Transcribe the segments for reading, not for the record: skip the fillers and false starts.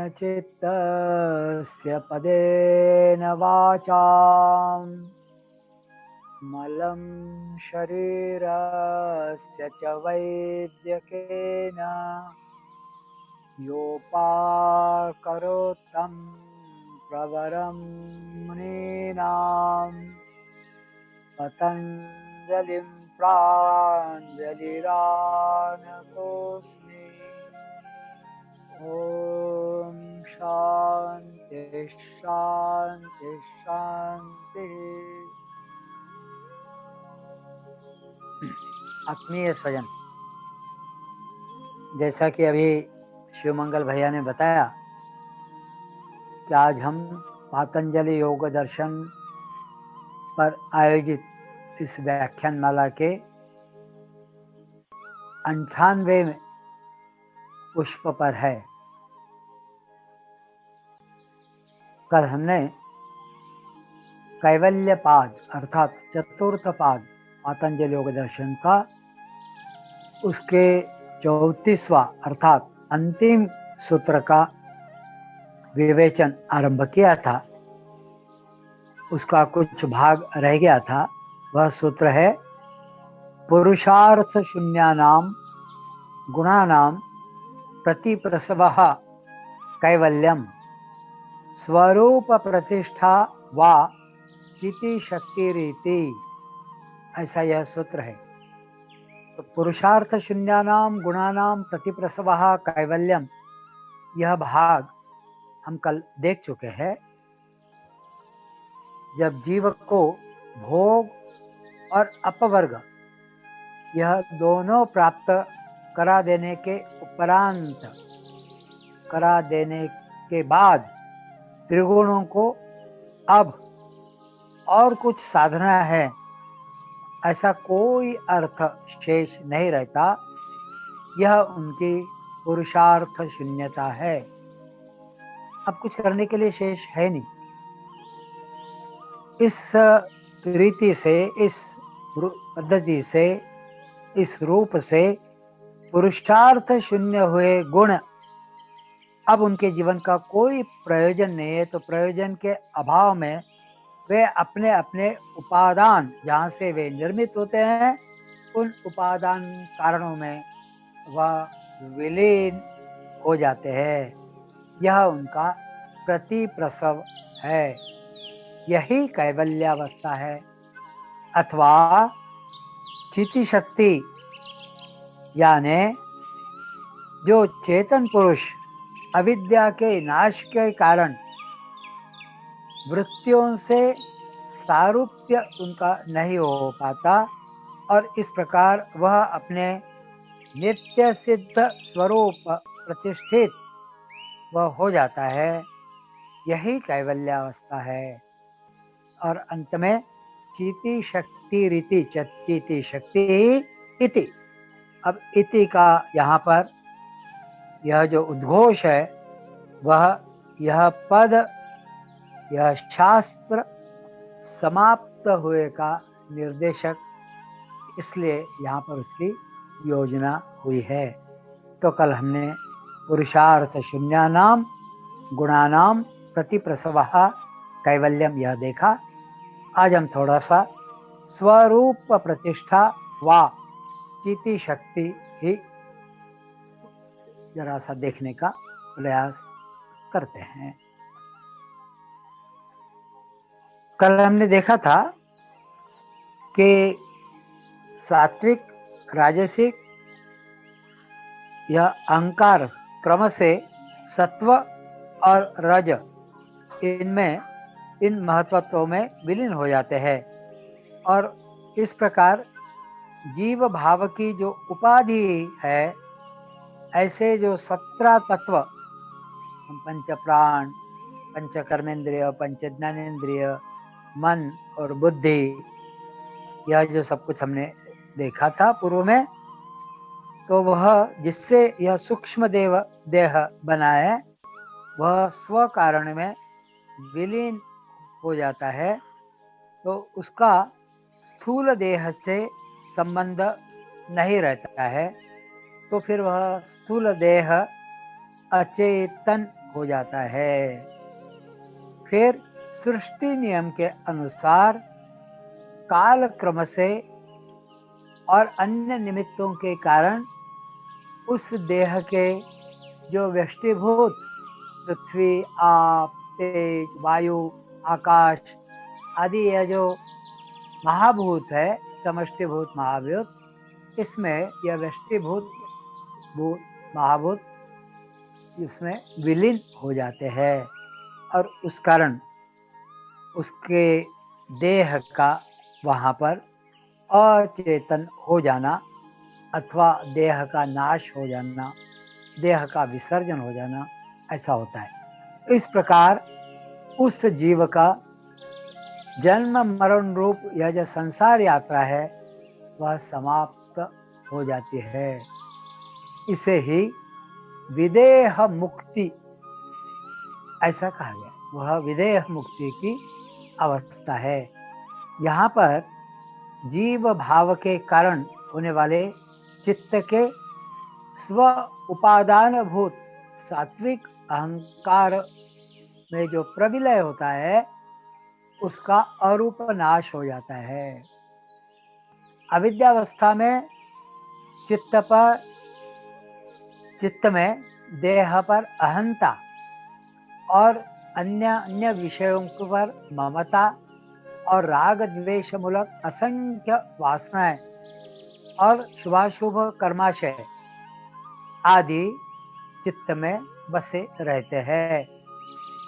चित्तस्य पदेन वाचां मलं शरीरस्य च वैद्यकेन योपाकरोत्तं प्रवरं मुनीनां पतञ्जलिं प्राञ्जलिरानतोऽस्मि। ओम शांति शांति शांति। आत्मीय स्वजन, जैसा कि अभी शिवमंगल भैया ने बताया कि आज हम पातंजलि योग दर्शन पर आयोजित इस व्याख्यान माला के 98वें पुष्प पर है। कल हमने कैवल्य पाद अर्थात चतुर्थ पाद पातंजलि योग दर्शन का उसके 34वां अर्थात अंतिम सूत्र का विवेचन आरंभ किया था। उसका कुछ भाग रह गया था। वह सूत्र है पुरुषार्थ शून्यानां गुणानां प्रतिप्रसवः कैवल्यम स्वरूप प्रतिष्ठा वा चिति शक्ति रीति। ऐसा यह सूत्र है। तो पुरुषार्थ शून्यानां गुणानां प्रतिप्रसवः कैवल्यम, यह भाग हम कल देख चुके हैं। जब जीव को भोग और अपवर्ग यह दोनों प्राप्त करा देने के उपरांत, करा देने के बाद त्रिगुणों को अब और कुछ साधना है, ऐसा कोई अर्थ शेष नहीं रहता। यह उनकी पुरुषार्थ शून्यता है। अब कुछ करने के लिए शेष है नहीं। इस रीति से, इस पद्धति से, इस रूप से पुरुषार्थ शून्य हुए गुण अब उनके जीवन का कोई प्रयोजन नहीं है। तो प्रयोजन के अभाव में वे अपने अपने उपादान, जहाँ से वे निर्मित होते हैं, उन उपादान कारणों में वह विलीन हो जाते हैं। यह उनका प्रतिप्रसव है। यही कैवल्यावस्था है अथवा चिति शक्ति, यानी जो चेतन पुरुष अविद्या के नाश के कारण वृत्तियों से सारूप्य उनका नहीं हो पाता और इस प्रकार वह अपने नित्य सिद्ध स्वरूप प्रतिष्ठित वह हो जाता है। यही कैवल्यावस्था है। और अंत में चिति शक्ति रीति, चिति शक्ति इति। अब इति का यहाँ पर यह जो उद्घोष है, वह यह पद, यह शास्त्र समाप्त हुए का निर्देशक, इसलिए यहाँ पर उसकी योजना हुई है। तो कल हमने पुरुषार्थ शून्यानां गुणानां प्रतिप्रसवः कैवल्यम यह देखा। आज हम थोड़ा सा स्वरूप प्रतिष्ठा वा चिति शक्ति ही जरा सा देखने का प्रयास करते हैं। कल हमने देखा था कि सात्विक, राजसिक यह अहंकार क्रम से सत्व और रज इनमें, इन महत्वत्वों में विलीन हो जाते हैं। और इस प्रकार जीव भाव की जो उपाधि है, ऐसे जो 17 तत्व, पंच प्राण, पंच कर्मेंद्रिय, पंच ज्ञानेन्द्रिय, मन और बुद्धि, यह जो सब कुछ हमने देखा था पूर्व में, तो वह जिससे यह सूक्ष्म देह बना है, वह स्व कारण में विलीन हो जाता है। तो उसका स्थूल देह से संबंध नहीं रहता है। तो फिर वह स्थूल देह अचेतन हो जाता है। फिर सृष्टि नियम के अनुसार काल क्रम से और अन्य निमित्तों के कारण उस देह के जो व्यष्टिभूत पृथ्वी, आप, तेज, वायु, आकाश आदि यह जो महाभूत है, समष्टिभूत महाभूत, इसमें यह व्यष्टिभूत भूत महाभूत इसमें विलीन हो जाते हैं और उस कारण उसके देह का वहाँ पर अचेतन हो जाना अथवा देह का नाश हो जाना, देह का विसर्जन हो जाना, ऐसा होता है। इस प्रकार उस जीव का जन्म मरण रूप यह जो संसार यात्रा है वह समाप्त हो जाती है। इसे ही विदेह मुक्ति ऐसा कहा गया। वह विदेह मुक्ति की अवस्था है। यहाँ पर जीव भाव के कारण होने वाले चित्त के स्व उपादान भूत सात्विक अहंकार में जो प्रविलय होता है उसका अरूप नाश हो जाता है। अविद्यावस्था में चित्त में देह पर अहंता और अन्य विषयों पर ममता और राग द्वेष मूलक असंख्य वासनाएं और शुभाशुभ कर्माशय आदि चित्त में बसे रहते हैं।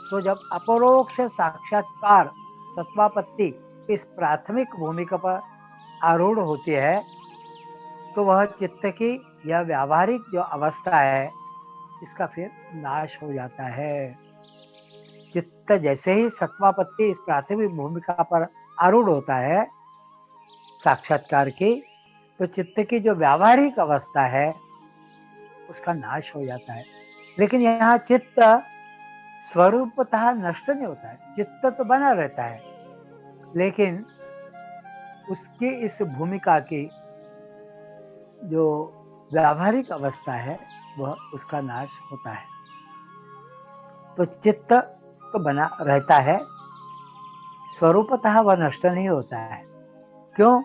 तो जब अपरोक्ष साक्षात्कार सत्वापत्ति इस प्राथमिक भूमिका पर आरूढ़ होती है तो वह चित्त की यह व्यावहारिक जो अवस्था है इसका फिर नाश हो जाता है। चित्त जैसे ही सत्वापत्ति इस प्राथमिक भूमिका पर आरूढ़ होता है साक्षात्कार की, तो चित्त की जो व्यावहारिक अवस्था है उसका नाश हो जाता है। लेकिन यहाँ चित्त स्वरूपतः नष्ट नहीं होता है, चित्त तो बना रहता है, लेकिन उसकी इस भूमिका की जो व्यावहारिक अवस्था है वह उसका नाश होता है। तो चित्त तो बना रहता है, स्वरूपतः वह नष्ट नहीं होता है। क्यों?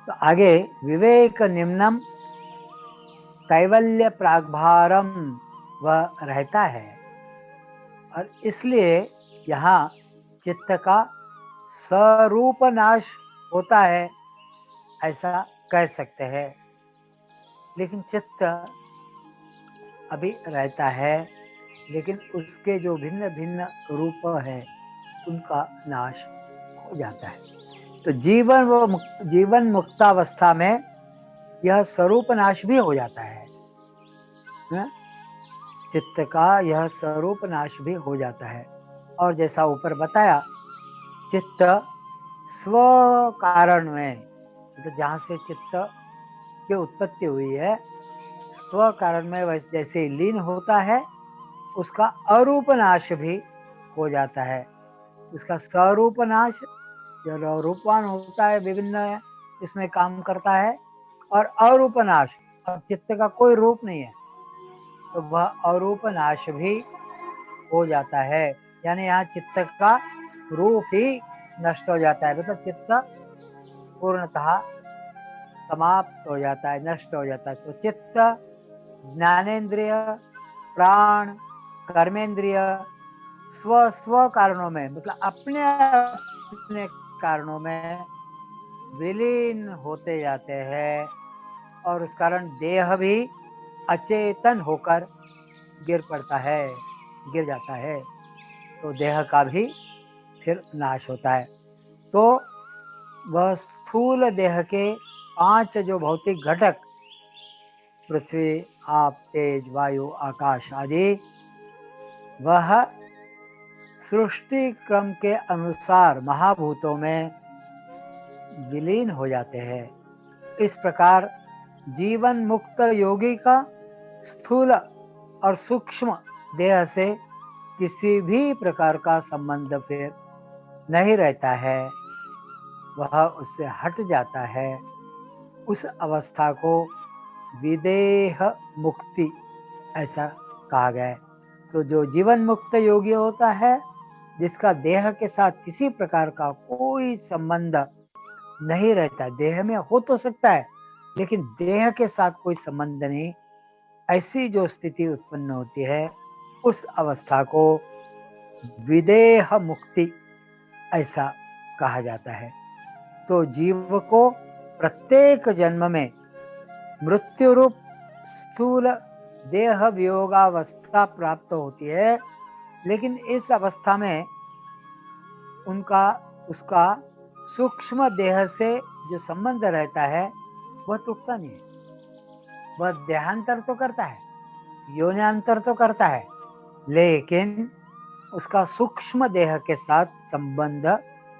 तो आगे विवेक निम्नम कैवल्य प्रागभारम वह रहता है और इसलिए यहाँ चित्त का स्वरूप नाश होता है ऐसा कह सकते हैं। लेकिन चित्त अभी रहता है, लेकिन उसके जो भिन्न भिन्न रूप है उनका नाश हो जाता है। तो जीवन मुक्तावस्था में यह स्वरूप नाश भी हो जाता है, चित्त का यह स्वरूप नाश भी हो जाता है। और जैसा ऊपर बताया, चित्त स्व कारण में, तो जहाँ से चित्त की उत्पत्ति हुई है स्व कारण में वैसे जैसे लीन होता है उसका अरूप नाश भी हो जाता है। उसका स्वरूप नाश जो रूपवान होता है विभिन्न इसमें काम करता है, और अरूप नाश, अब चित्त का कोई रूप नहीं है तो वह अरूप नाश भी हो जाता है। यानी यहाँ चित्त का रूप ही नष्ट हो जाता है, मतलब चित्त पूर्णतः समाप्त हो जाता है, नष्ट हो जाता है। तो चित्त ज्ञानेन्द्रिय, प्राण, कर्मेंद्रिय स्व कारणों में, मतलब अपने अपने कारणों में विलीन होते जाते हैं और उस कारण देह भी अचेतन होकर गिर जाता है। तो देह का भी फिर नाश होता है। तो वह स्थूल देह के 5 जो भौतिक घटक पृथ्वी, आप, तेज, वायु, आकाश आदि, वह सृष्टि क्रम के अनुसार महाभूतों में विलीन हो जाते हैं। इस प्रकार जीवन मुक्त योगी का स्थूल और सूक्ष्म देह से किसी भी प्रकार का संबंध फिर नहीं रहता है, वह उससे हट जाता है। उस अवस्था को विदेह मुक्ति ऐसा कहा गया है। तो जो जीवन मुक्त योगी होता है, जिसका देह के साथ किसी प्रकार का कोई संबंध नहीं रहता, देह में हो तो सकता है लेकिन देह के साथ कोई संबंध नहीं, ऐसी जो स्थिति उत्पन्न होती है उस अवस्था को विदेह मुक्ति ऐसा कहा जाता है। तो जीव को प्रत्येक जन्म में मृत्यु रूप स्थूल देह वियोगावस्था प्राप्त होती है, लेकिन इस अवस्था में उसका सूक्ष्म देह से जो संबंध रहता है वह टूटता नहीं है। वह देहांतर तो करता है, योन्यांतर तो करता है, लेकिन उसका सूक्ष्म देह के साथ संबंध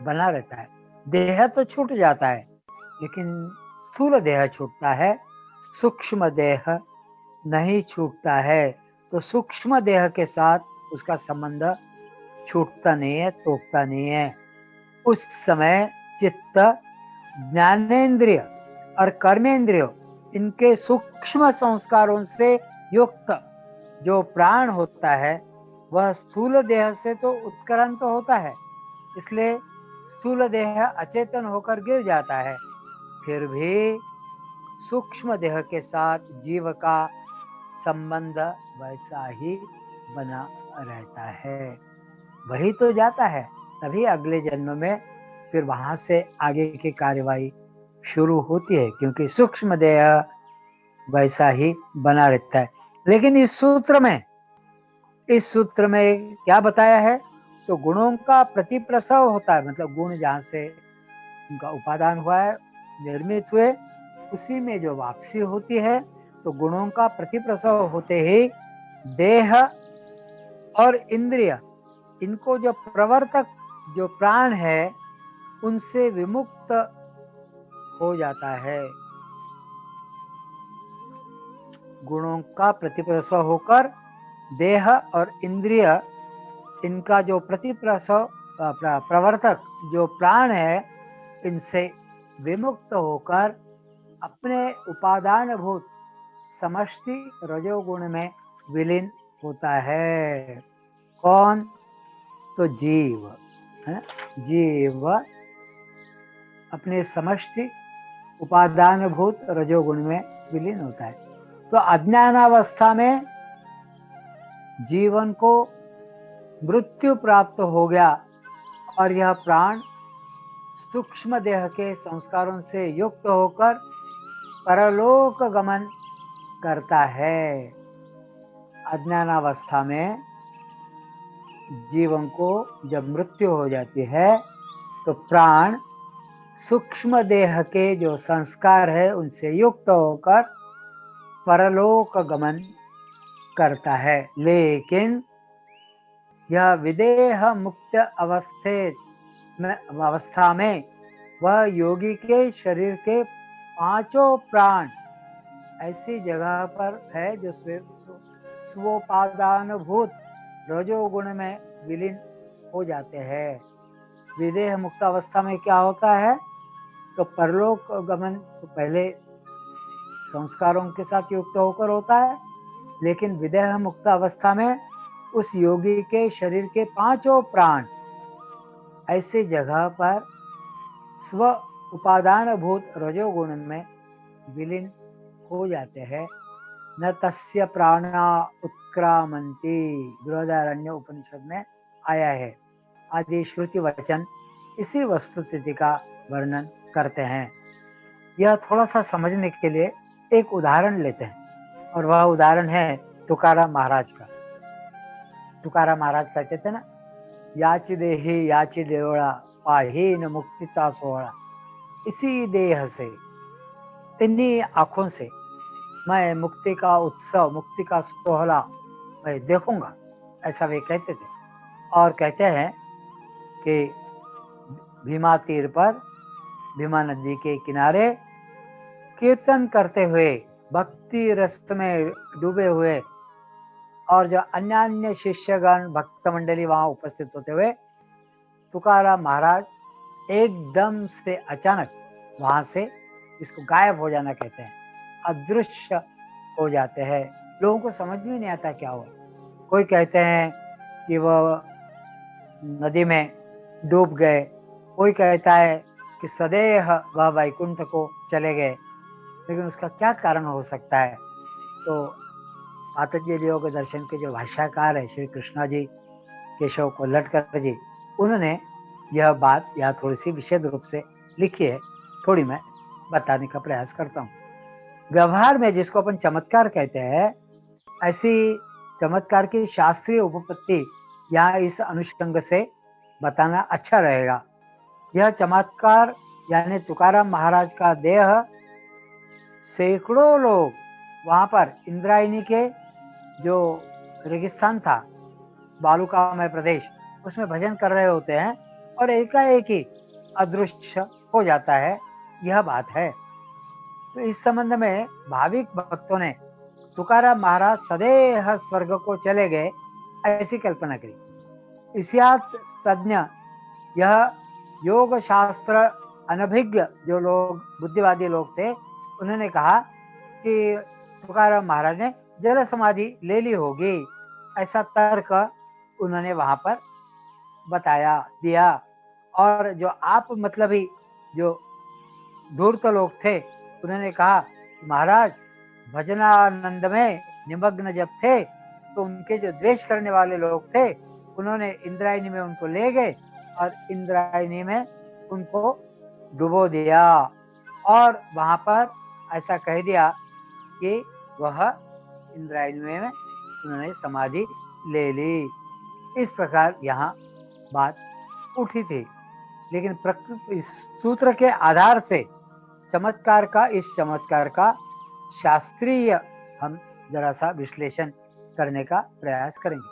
बना रहता है। देह तो छूट जाता है लेकिन स्थूल देह छूटता है, सूक्ष्म देह नहीं छूटता है। तो सूक्ष्म देह के साथ उसका संबंध छूटता नहीं है, टूटता नहीं है। उस समय चित्त, ज्ञानेंद्रिय और कर्मेंद्रिय, इनके सूक्ष्म संस्कारों से युक्त जो प्राण होता है वह स्थूल देह से तो उत्क्रांत होता है, इसलिए स्थूल देह अचेतन होकर गिर जाता है, फिर भी सूक्ष्म देह के साथ जीव का संबंध वैसा ही बना रहता है। वही तो जाता है, तभी अगले जन्म में फिर वहां से आगे की कार्यवाही शुरू होती है, क्योंकि सूक्ष्म देह वैसा ही बना रहता है। लेकिन इस सूत्र में क्या बताया है, तो गुणों का प्रतिप्रसव होता है, मतलब गुण जहां से उनका उपादान हुआ है, निर्मित हुए, उसी में जो वापसी होती है। तो गुणों का प्रतिप्रसव होते ही देह और इंद्रिय, इनको जो प्रवर्तक जो प्राण है उनसे विमुक्त हो जाता है। गुणों का प्रतिप्रसव होकर देह और इंद्रिय, इनका जो प्रतिप्रसव प्रवर्तक जो प्राण है, इनसे विमुक्त होकर अपने उपादान भूत समष्टि रजोगुण में विलीन होता है। कौन? तो जीव है। जीव अपने समष्टि उपादान भूत रजोगुण में विलीन होता है। तो अज्ञानावस्था में जीवन को मृत्यु प्राप्त हो गया और यह प्राण सूक्ष्म देह के संस्कारों से युक्त होकर परलोक गमन करता है। अज्ञानावस्था में जीवन को जब मृत्यु हो जाती है तो प्राण सूक्ष्म देह के जो संस्कार है उनसे युक्त होकर परलोक गमन करता है, लेकिन यह विदेह मुक्त अवस्था में वह योगी के शरीर के पांचों प्राण ऐसी जगह पर है जो स्वोपादान भूत रजोगुण में विलीन हो जाते हैं। विदेह मुक्त अवस्था में क्या होता है, तो परलोक गमन तो पहले संस्कारों के साथ युक्त होकर होता है, लेकिन विदेह मुक्त अवस्था में उस योगी के शरीर के पांचों प्राण ऐसी जगह पर स्व उपादान भूत रजोगुण में विलीन हो जाते हैं। न तस्य प्राणा उत्क्रामंती, बृहदारण्य उपनिषद में आया है। आदि श्रुति वचन इसी वस्तुस्थिति का वर्णन करते हैं। यह थोड़ा सा समझने के लिए एक उदाहरण लेते हैं, और वह उदाहरण है तुकाराम महाराज का। तुकाराम महाराज कहते थे ना, याची देही याची देवळा, पाहीन मुक्तीचा सोहळा। इसी देह से, इन्हीं आंखों से मैं मुक्ति का उत्सव, मुक्ति का सोहला मैं देखूंगा, ऐसा वे कहते थे। और कहते हैं कि भीमा तीर पर, भीमा नदी के किनारे कीर्तन करते हुए, भक्ति रस में डूबे हुए, और जो अन्य अन्य शिष्यगण भक्त मंडली वहां उपस्थित होते हुए, तुकाराम महाराज एकदम से अचानक वहां से, इसको गायब हो जाना कहते हैं, अदृश्य हो जाते हैं। लोगों को समझ में नहीं आता क्या हुआ। कोई कहते हैं कि वह नदी में डूब गए, कोई कहता है कि सदैह वह वैकुंठ को चले गए, लेकिन उसका क्या कारण हो सकता है? तो पातंजलि योग दर्शन के जो भाष्यकार है श्री कृष्णा जी, केशव कोल्हटकर जी, उन्होंने यह बात यहाँ थोड़ी-सी विशद रूप से लिखी है, थोड़ी मैं बताने का प्रयास करता हूँ। व्यवहार में जिसको अपन चमत्कार कहते हैं, ऐसी चमत्कार की शास्त्रीय उपपत्ति यहाँ इस अनुषंग से बताना अच्छा रहेगा। यह चमत्कार यानी तुकाराम महाराज का देह सैकड़ों लोग वहाँ पर इंद्रायणी के जो रेगिस्तान था, बालुकामय प्रदेश, उसमें भजन कर रहे होते हैं और एकाएक ही अदृश्य हो जाता है, यह बात है। तो इस संबंध में भाविक भक्तों ने तुकाराम महाराज सदैह स्वर्ग को चले गए, ऐसी कल्पना करी। इतिहास तज्ञ यह योग शास्त्र अनभिज्ञ जो लोग बुद्धिवादी लोग थे, उन्होंने कहा कि तुकाराम महाराज ने जल समाधि ले ली होगी, ऐसा तर्क उन्होंने वहां पर बताया दिया। और जो आप मतलबी जो धूर्त लोग थे, उन्होंने कहा महाराज भजनानंद में निमग्न जब थे तो उनके जो द्वेष करने वाले लोग थे, उन्होंने इंद्रायणी में उनको ले गए और इंद्रायणी में उनको डुबो दिया और वहां पर ऐसा कह दिया कि वह इंद्रायणी में उन्होंने समाधि ले ली। इस प्रकार यहाँ बात उठी थी, लेकिन इस सूत्र के आधार से इस चमत्कार का शास्त्रीय हम जरा सा विश्लेषण करने का प्रयास करेंगे।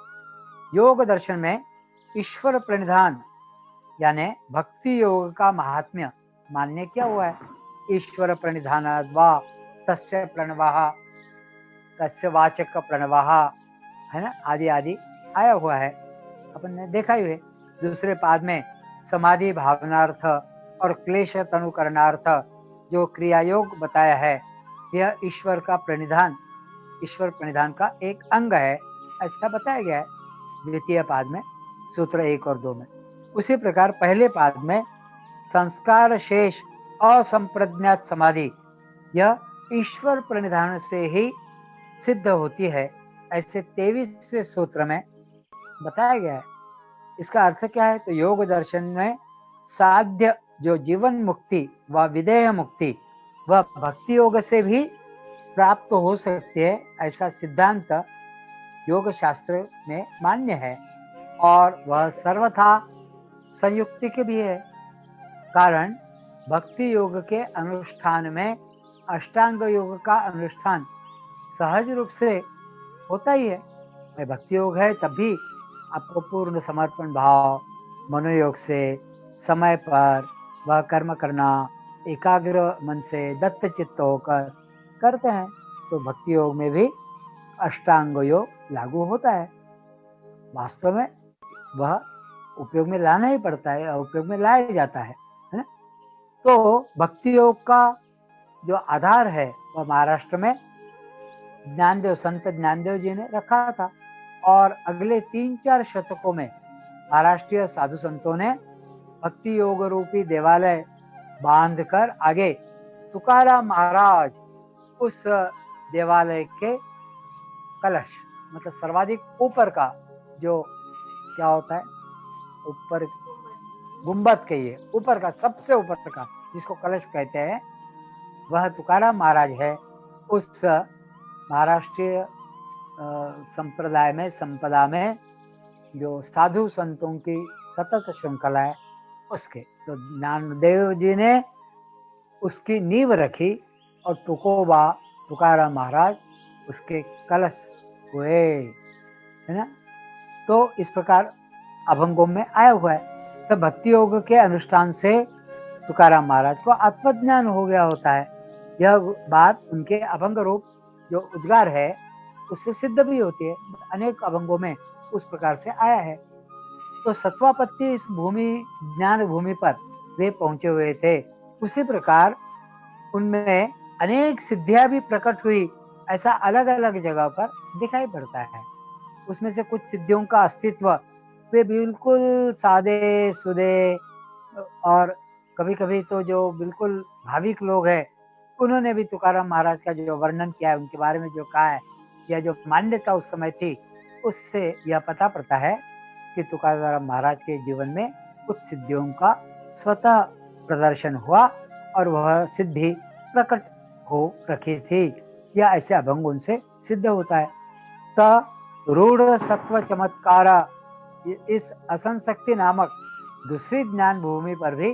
योग दर्शन में ईश्वर प्रणिधान यानी भक्ति योग का महात्म्य मान्य क्या हुआ है? ईश्वर प्रणिधानाद्वा तस्य प्रणवः तस्य वाचक प्रणवः, है ना, आदि आदि आया हुआ है, अपन ने देखा ही है। दूसरे पाद में समाधि भावनार्थ और क्लेश तनुकरणार्थ जो क्रिया योग बताया है, यह ईश्वर प्रणिधान का एक अंग है, ऐसा बताया गया है द्वितीय पाद में, सूत्र 1 और 2 में। उसी प्रकार पहले पाद में संस्कार शेष असंप्रज्ञात समाधि, यह ईश्वर प्रणिधान से ही सिद्ध होती है, ऐसे 23वें सूत्र में बताया गया है। इसका अर्थ क्या है? तो योग दर्शन में साध्य जो जीवन मुक्ति व विदेह मुक्ति वह भक्ति योग से भी प्राप्त हो सकती है, ऐसा सिद्धांत योग शास्त्र में मान्य है और वह सर्वथा संयुक्तिक भी है। कारण भक्ति योग के अनुष्ठान में अष्टांग योग का अनुष्ठान सहज रूप से होता ही है। भक्ति योग है तब भी आपको पूर्ण समर्पण भाव मनोयोग से समय पर वह कर्म करना, एकाग्र मन से दत्त चित्त होकर करते हैं, तो भक्ति योग में भी अष्टांग योग लागू होता है। वास्तव में वह उपयोग में लाना ही पड़ता है, उपयोग में लाया जाता है ना। तो भक्ति योग का जो आधार है वह महाराष्ट्र में संत ज्ञानदेव जी ने रखा था और अगले 3-4 शतकों में महाराष्ट्रीय साधु संतों ने भक्ति योग रूपी देवालय बांधकर आगे तुकाराम महाराज उस देवालय के कलश, मतलब सर्वाधिक ऊपर का जो क्या होता है, ऊपर गुंबद कहिए, ऊपर का सबसे ऊपर का जिसको कलश कहते हैं, वह तुकाराम महाराज है। उस महाराष्ट्रीय संप्रदाय में संपदा में जो साधु संतों की सतत श्रृंखला है उसके, तो ज्ञानदेव जी ने उसकी नींव रखी और तुकाराम महाराज उसके कलश हुए, है ना। तो इस प्रकार अभंगों में आया हुआ है। तो भक्ति योग के अनुष्ठान से तुकाराम महाराज को आत्मज्ञान हो गया होता है। यह बात उनके अभंग रूप जो उद्गार है उससे सिद्ध भी होती है, अनेक अभंगों में उस प्रकार से आया है। तो सत्वापत्ति इस ज्ञान भूमि पर वे पहुंचे हुए थे, उसी प्रकार उनमें अनेक सिद्धियां भी प्रकट हुई, ऐसा अलग अलग जगह पर दिखाई पड़ता है। उसमें से कुछ सिद्धियों का अस्तित्व वे बिल्कुल सादे सुदे और कभी-कभी तो जो बिल्कुल भाविक लोग हैं, उन्होंने भी तुकाराम महाराज का जो वर्णन किया है, उनके बारे में जो कहा है, या जो मान्यता उस समय थी, उससे यह पता पड़ता है कि तुकाराम महाराज के जीवन में कुछ सिद्धियों का स्वतः प्रदर्शन हुआ और वह सिद्धि प्रकट हो रखी थी, या ऐसे अभंग उनसे सिद्ध होता है। त रूढ़ सत्व चमत्कार, इस असंशक्ति नामक दूसरी ज्ञान भूमि पर भी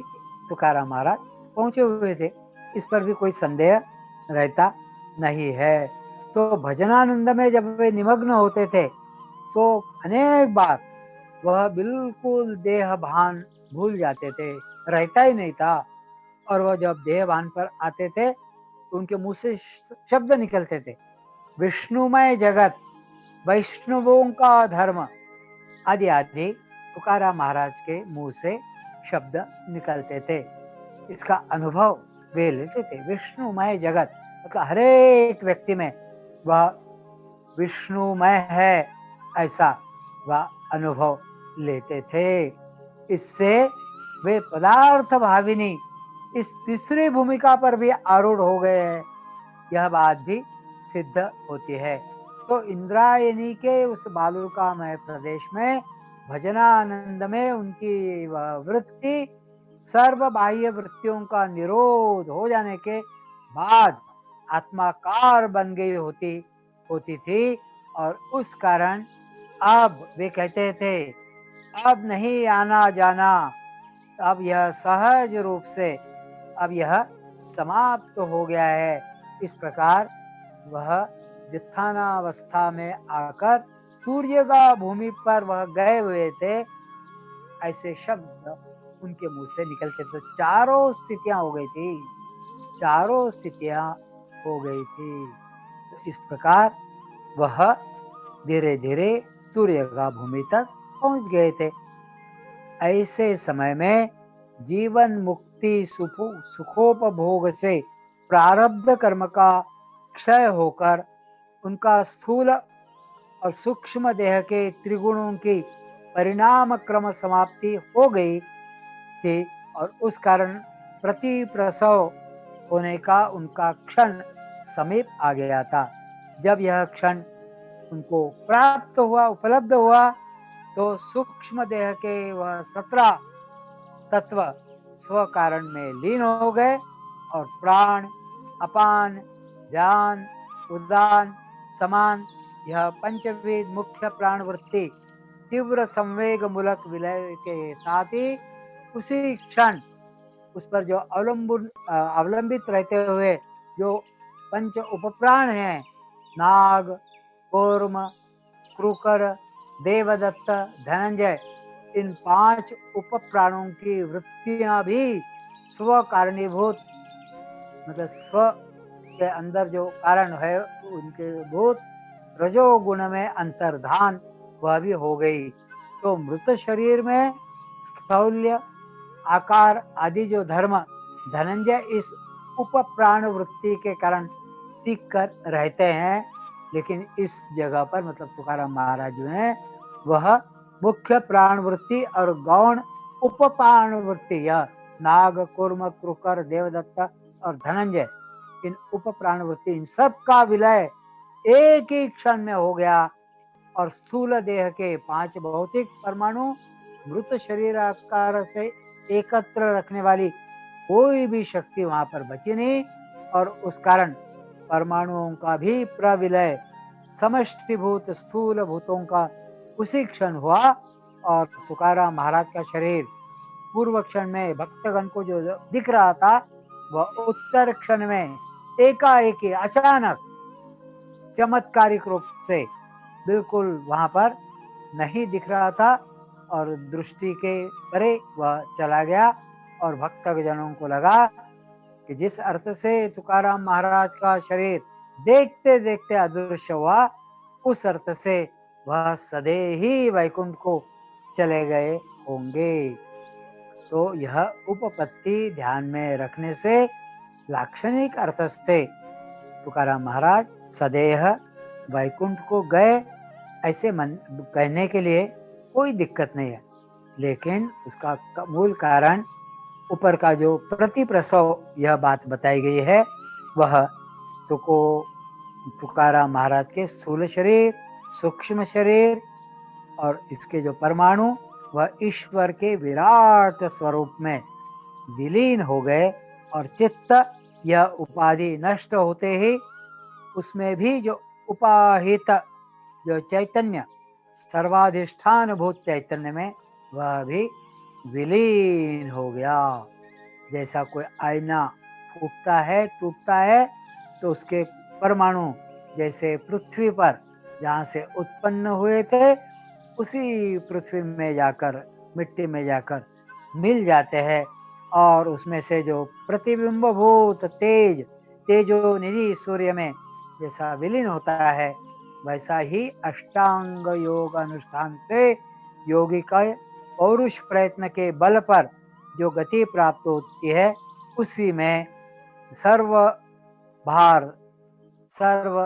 तुकाराम महाराज पहुंचे हुए थे, इस पर भी कोई संदेह रहता नहीं है। तो भजनानंद में जब वे निमग्न होते थे तो अनेक बार वह बिल्कुल देह भान भूल जाते थे, रहता ही नहीं था। और वह जब देह भान पर आते थे तो उनके मुंह से शब्द निकलते थे, विष्णुमय जगत, वैष्णवों का धर्म, आदि आदि तुकाराम महाराज के मुंह से शब्द निकलते थे। इसका अनुभव वे लेते थे। विष्णुमय जगत मतलब हर एक व्यक्ति में वह विष्णुमय है, ऐसा वह अनुभव लेते थे। इससे वे पदार्थ भाविनी इस तीसरी भूमिका पर भी आरूढ़ हो गए हैं, यह बात भी सिद्ध होती है। तो इंद्रायणी के उस बालुकामय प्रदेश में भजनानंद में उनकी वह वृत्ति सर्व बाह्य वृत्तियों का निरोध हो जाने के बाद आत्माकार बन गई होती होती थी। और उस कारण अब वे कहते थे, अब नहीं आना जाना, अब यह सहज रूप से अब यह समाप्त हो गया है। इस प्रकार वह व्युत्थानावस्था में आकर सूर्यगा भूमि पर वह गए हुए थे, ऐसे शब्द उनके मुंह से निकलते थे। चारों स्थितियां हो गई थी, चारों स्थितियां हो गई थी। तो इस प्रकार वह धीरे धीरे सूर्यगा भूमि तक पहुंच गए थे। ऐसे समय में जीवन मुक्ति सुखोपभोग से प्रारब्ध कर्म का क्षय होकर उनका स्थूल और सूक्ष्म देह के त्रिगुणों की परिणाम क्रम समाप्ति हो गई थी, और उस कारण प्रति प्रसव होने का उनका क्षण समीप आ गया था। जब यह क्षण उनको प्राप्त हुआ, उपलब्ध हुआ, तो सूक्ष्म देह के वह 17 तत्व स्व कारण में लीन हो गए और प्राण, अपान, व्यान, उदान, समान, यह पंचविध मुख्य प्राण वृत्ति तीव्र संवेग मूलक विलय के साथ ही उसी क्षण उस पर जो अवलंबित रहते हुए जो पंच उपप्राण हैं, नाग, कूर्म, क्रूकर, देवदत्त, धनंजय, इन 5 उप प्राणों की वृत्तियां भी स्व कारणीभूत मतलब स्व के अंदर जो कारण है उनके भूत रजोगुण में अंतर्धान वह भी हो गई। तो मृत शरीर में स्थौल्य, आकार आदि जो धर्म धनंजय इस उप प्राण वृत्ति के कारण टिक कर रहते हैं, लेकिन इस जगह पर मतलब तुकाराम महाराज जो है वह मुख्य प्राण वृत्ति और गौण उप प्राण वृत्ति, यह नाग, कुर्म, क्रूकर, देवदत्त और धनंजय, इन उप प्राण वृत्ति इन सब का विलय एक ही क्षण में हो गया और स्थूल देह के 5 भौतिक परमाणु मृत शरीर आकार से एकत्र रखने वाली कोई भी शक्ति वहां पर बची नहीं, और उस कारण परमाणुओं का भी प्रविलय समष्टिभूत स्थूल भूतों का उसी क्षण हुआ। और तुकाराम महाराज का शरीर पूर्व क्षण में भक्तगण को जो दिख रहा था वह उत्तर क्षण में एकाएक अचानक चमत्कारिक रूप से बिल्कुल वहां पर नहीं दिख रहा था और दृष्टि के परे वह चला गया। और भक्तजनों को लगा कि जिस अर्थ से तुकाराम महाराज का शरीर देखते देखते अदृश्य हुआ, उस अर्थ से वह सदैव ही वैकुंठ को चले गए होंगे। तो यह उपपत्ति ध्यान में रखने से लाक्षणिक अर्थ से तुकाराम महाराज सदैह वैकुंठ को गए ऐसे मन कहने के लिए कोई दिक्कत नहीं है, लेकिन उसका मूल कारण ऊपर का जो प्रतिप्रसव यह बात बताई गई है, वह तुको तुकाराम महाराज के स्थूल शरीर, सूक्ष्म शरीर और इसके जो परमाणु वह ईश्वर के विराट स्वरूप में विलीन हो गए, और चित्त यह उपाधि नष्ट होते ही उसमें भी जो उपाहित जो चैतन्य सर्वाधिष्ठान भूत चैतन्य में वह भी विलीन हो गया। जैसा कोई आईना फूटता है, टूटता है, तो उसके परमाणु जैसे पृथ्वी पर जहाँ से उत्पन्न हुए थे उसी पृथ्वी में जाकर, मिट्टी में जाकर मिल जाते हैं, और उसमें से जो प्रतिबिंब भूत तेज, तेजो निधि सूर्य में जैसा विलीन होता है, वैसा ही अष्टांग योग अनुष्ठान से योगी का पौरुष प्रयत्न के बल पर जो गति प्राप्त होती है, उसी में सर्व भार सर्व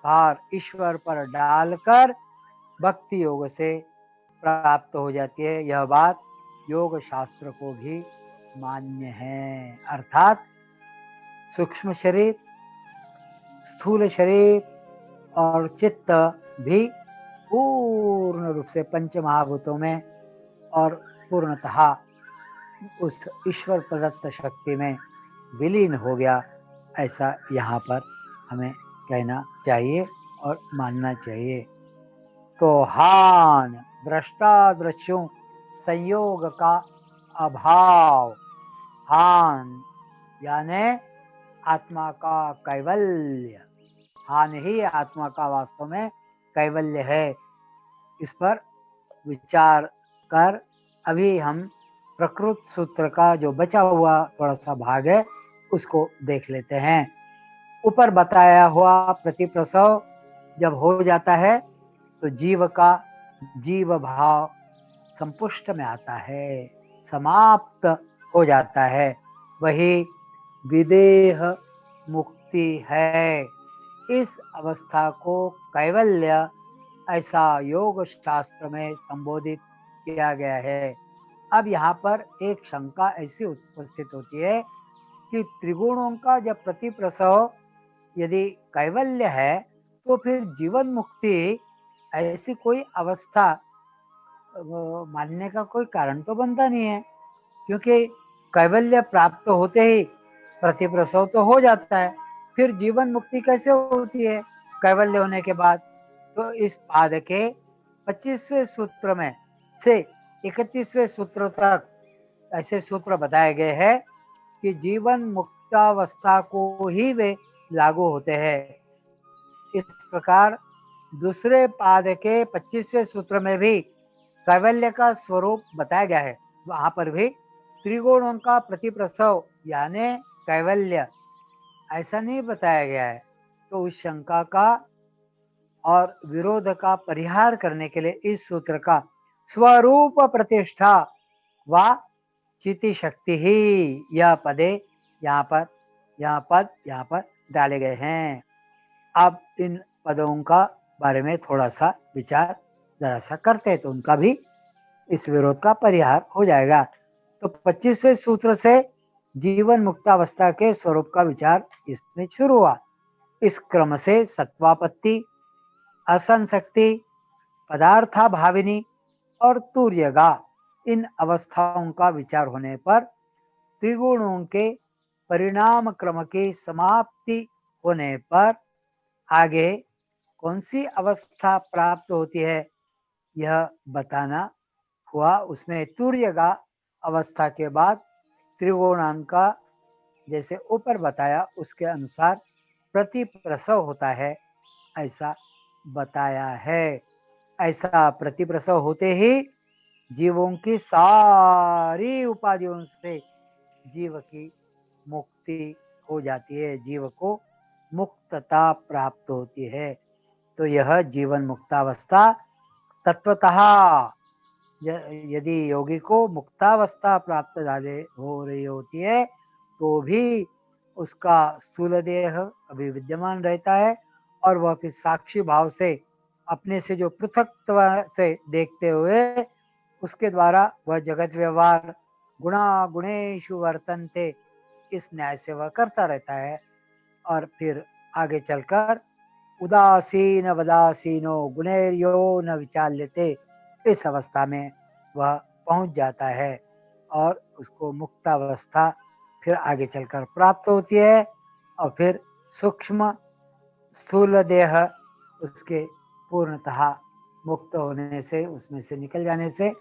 भार ईश्वर पर डालकर भक्ति योग से प्राप्त हो जाती है। यह बात योग शास्त्र को भी मान्य है। अर्थात सूक्ष्म शरीर, स्थूल शरीर और चित्त भी पूर्ण रूप से पंच महाभूतों में और पूर्णतः उस ईश्वर प्रदत्त शक्ति में विलीन हो गया, ऐसा यहाँ पर हमें कहना चाहिए और मानना चाहिए। तो हान दृष्टा दृश्यों संयोग का अभाव, हान यानी आत्मा का कैवल्य, हान ही आत्मा का वास्तव में कैवल्य है। इस पर विचार कर अभी हम प्रकृत सूत्र का जो बचा हुआ थोड़ा सा भाग है उसको देख लेते हैं। ऊपर बताया हुआ प्रतिप्रसव जब हो जाता है तो जीव का जीव भाव संपुष्ट में आता है, समाप्त हो जाता है, वही विदेह मुक्ति है। इस अवस्था को कैवल्य ऐसा योग शास्त्र में संबोधित किया गया है। अब यहाँ पर एक शंका ऐसी उपस्थित होती है कि त्रिगुणों का जब प्रतिप्रसव यदि कैवल्य है, तो फिर जीवन मुक्ति ऐसी कोई अवस्था मानने का कोई कारण तो बनता नहीं है, क्योंकि कैवल्य प्राप्त होते ही प्रतिप्रसव तो हो जाता है, फिर जीवन मुक्ति कैसे होती है कैवल्य होने के बाद? तो इस पाद के 25वें सूत्र में से 31वें सूत्र तक ऐसे सूत्र बताए गए हैं कि जीवन मुक्तावस्था को ही वे लागू होते हैं। इस प्रकार दूसरे पाद के 25वें सूत्र में भी कैवल्य का स्वरूप बताया गया है, वहां पर भी त्रिगुणों का प्रतिप्रसव यानी कैवल्य ऐसा नहीं बताया गया है। तो उस शंका का और विरोध का परिहार करने के लिए इस सूत्र का स्वरूप प्रतिष्ठा व चिति शक्ति ही यह पदे यहाँ पर डाले गए हैं। अब इन पदों का बारे में थोड़ा सा विचार जरा सा करते हैं, तो उनका भी इस विरोध का परिहार हो जाएगा। तो 25वें सूत्र से जीवन मुक्तावस्था के स्वरूप का विचार इसमें शुरू हुआ। इस क्रम से सत्वापत्ति, असंशक्ति, पदार्था भाविनी और तुर्यगा इन अवस्थाओं का विचार होने पर त्रिगुणों के परिणाम क्रम की समाप्ति होने पर आगे कौन सी अवस्था प्राप्त होती है यह बताना हुआ। उसमें तुर्यगा अवस्था के बाद त्रिगुणान का जैसे ऊपर बताया उसके अनुसार प्रतिप्रसव होता है, ऐसा बताया है। ऐसा प्रतिप्रसव होते ही जीवों की सारी उपाधियों से जीव की मुक्ति हो जाती है, जीव को मुक्तता प्राप्त होती है। तो यह जीवन मुक्तावस्था तत्वतः यदि योगी को मुक्तावस्था प्राप्त हो रही होती है तो भी उसका स्थूल देह अभी विद्यमान रहता है और वह फिर साक्षी भाव से अपने से जो पृथकत्व से देखते हुए उसके द्वारा वह जगत व्यवहार गुणा गुणेशु वर्तन्ते, इस न्याय से वह करता रहता है। और फिर आगे चलकर उदासीन वदासीनो गुणैर्यो न विचाल्यते, इस अवस्था में वह पहुंच जाता है और उसको मुक्तावस्था फिर आगे चलकर प्राप्त होती है। और फिर सूक्ष्म स्थूल देह उसके पूर्णतः मुक्त होने से, उसमें से निकल जाने से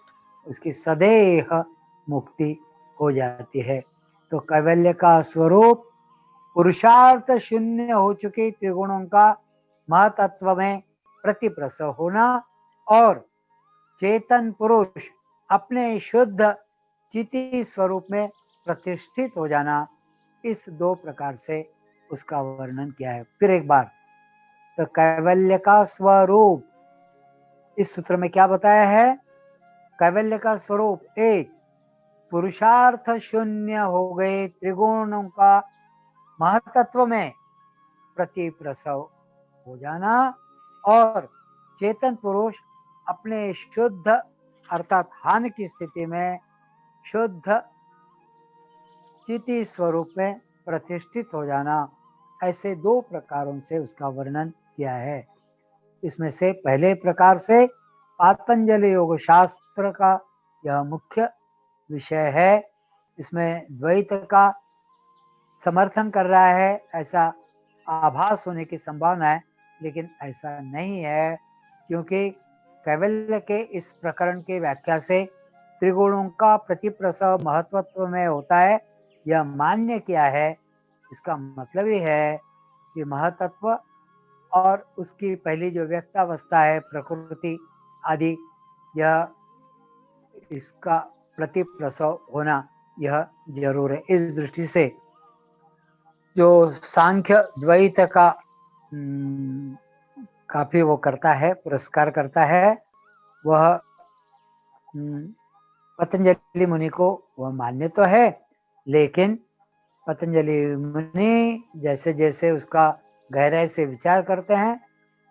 उसकी सदेह मुक्ति हो जाती है। तो कैवल्य का स्वरूप पुरुषार्थ शून्य हो चुके त्रिगुणों का महतत्व में प्रतिप्रसव होना और चेतन पुरुष अपने शुद्ध चिति स्वरूप में प्रतिष्ठित हो जाना, इस दो प्रकार से उसका वर्णन किया है। फिर एक बार, तो कैवल्य का स्वरूप इस सूत्र में क्या बताया है? कैवल्य का स्वरूप एक, पुरुषार्थ शून्य हो गए त्रिगुणों का महतत्व में प्रतिप्रसव हो जाना और चेतन पुरुष अपने शुद्ध अर्थात हानि की स्थिति में शुद्ध चिति स्वरूप में प्रतिष्ठित हो जाना, ऐसे दो प्रकारों से उसका वर्णन किया है। इसमें से पहले प्रकार से पातंजलि योग शास्त्र का यह मुख्य विषय है। इसमें द्वैत का समर्थन कर रहा है ऐसा आभास होने की संभावना है, लेकिन ऐसा नहीं है, क्योंकि कैवल्य के इस प्रकरण की व्याख्या से त्रिगुणों का प्रतिप्रसव महत्वत्व में होता है, यह मान्य किया है। इसका मतलब ही है कि महतत्व और उसकी पहली जो व्यक्तावस्था है प्रकृति आदि, यह इसका प्रतिप्रसव होना यह जरूर है। इस दृष्टि से जो सांख्य द्वैत का काफी वो करता है, पुरस्कार करता है, वह पतंजलि मुनि को वह मान्य तो है, लेकिन पतंजलि मुनि जैसे जैसे उसका गहराई से विचार करते हैं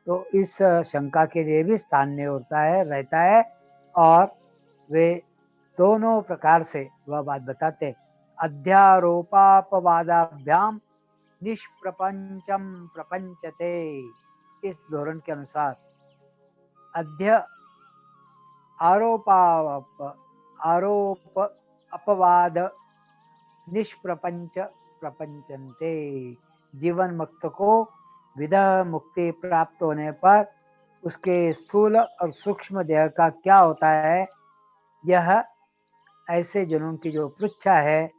तो इस शंका के लिए भी स्थान नहीं होता है, रहता है, और वे दोनों प्रकार से वह बात बताते। अध्यारोपापवादाभ्याम निष्प्रपंचम प्रपंचते, इस धोरण के अनुसार अध्य आरोप अपवाद निष्प्रपंच प्रपंचन्ते, जीवन मुक्त को विदह मुक्ति प्राप्त होने पर उसके स्थूल और सूक्ष्म देह का क्या होता है, यह ऐसे जनों की जो पृच्छा है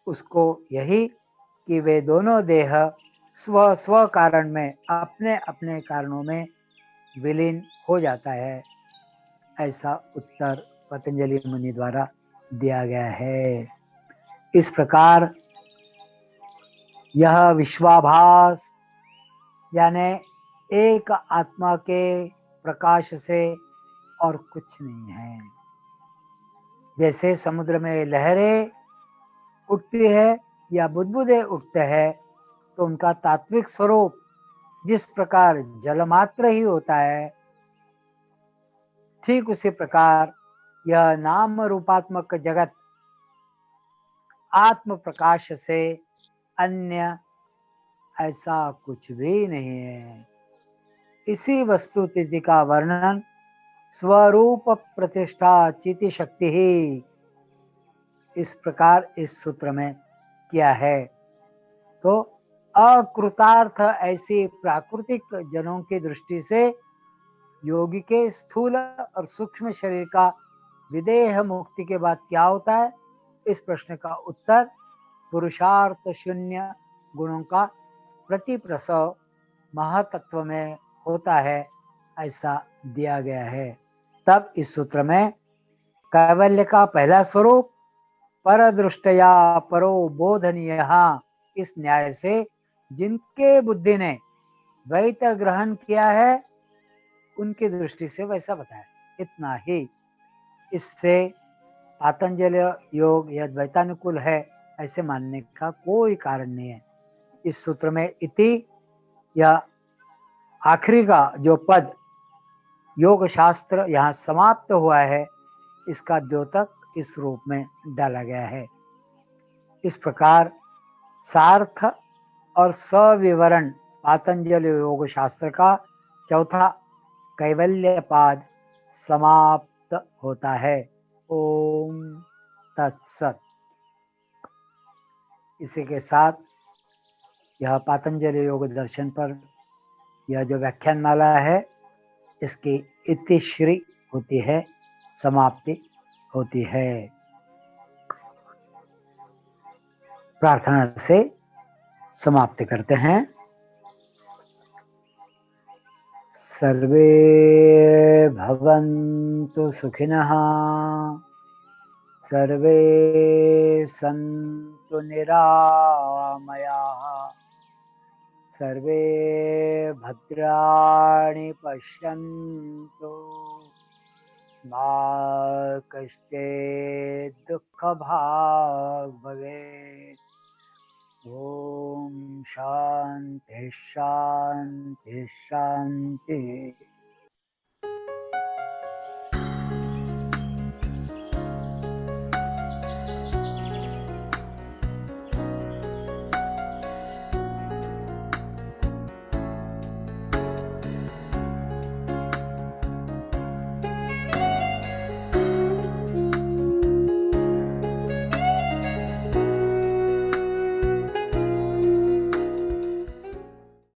उसको यही कि वे दोनों देह स्व स्व कारण में अपने अपने कारणों में विलीन हो जाता है, ऐसा उत्तर पतंजलि मुनि द्वारा दिया गया है। इस प्रकार यह विश्वाभास यानी एक आत्मा के प्रकाश से और कुछ नहीं है। जैसे समुद्र में लहरें उठती है या बुदबुदे उठते हैं, तो उनका तात्विक स्वरूप जिस प्रकार जलमात्र ही होता है, ठीक उसी प्रकार यह नाम रूपात्मक जगत आत्म प्रकाश से अन्य ऐसा कुछ भी नहीं है। इसी वस्तु स्थिति का वर्णन स्वरूप प्रतिष्ठा चिति शक्ति ही इस प्रकार इस सूत्र में किया है। तो अकृतार्थ ऐसी प्राकृतिक जनों की दृष्टि से योगी के स्थूल और सूक्ष्म शरीर का विदेह मुक्ति के बाद क्या होता है, इस प्रश्न का उत्तर पुरुषार्थ शून्य गुणों का प्रतिप्रसव महातत्व में होता है, ऐसा दिया गया है। तब इस सूत्र में कैवल्य का पहला स्वरूप परदृष्टया परो बोधनीय, इस न्याय से जिनके बुद्धि ने द्वैत ग्रहण किया है उनकी दृष्टि से वैसा बताया, इतना ही। इससे पातंजलि योग या द्वैतानुकूल है ऐसे मानने का कोई कारण नहीं है। इस सूत्र में इति या आखिरी का जो पद योग शास्त्र यहाँ समाप्त हुआ है, इसका द्योतक इस रूप में डाला गया है। इस प्रकार सार्थ और सविवरण पातंजल योग शास्त्र का चौथा कैवल्य पाद समाप्त होता है। ओम तत्सत। इसी के साथ यह पातंजलि योग दर्शन पर यह जो व्याख्यान माला है, इसकी इतिश्री होती है, समाप्ति होती है। प्रार्थना से समाप्ति करते हैं। सर्वे भवन्तु सुखिनः, सर्वे सन्तु निरामयाः, सर्वे भद्राणि पश्यन्तु, मा कश्चित् दुःखभाग् भवेत्। ओम शांति शांति शांति।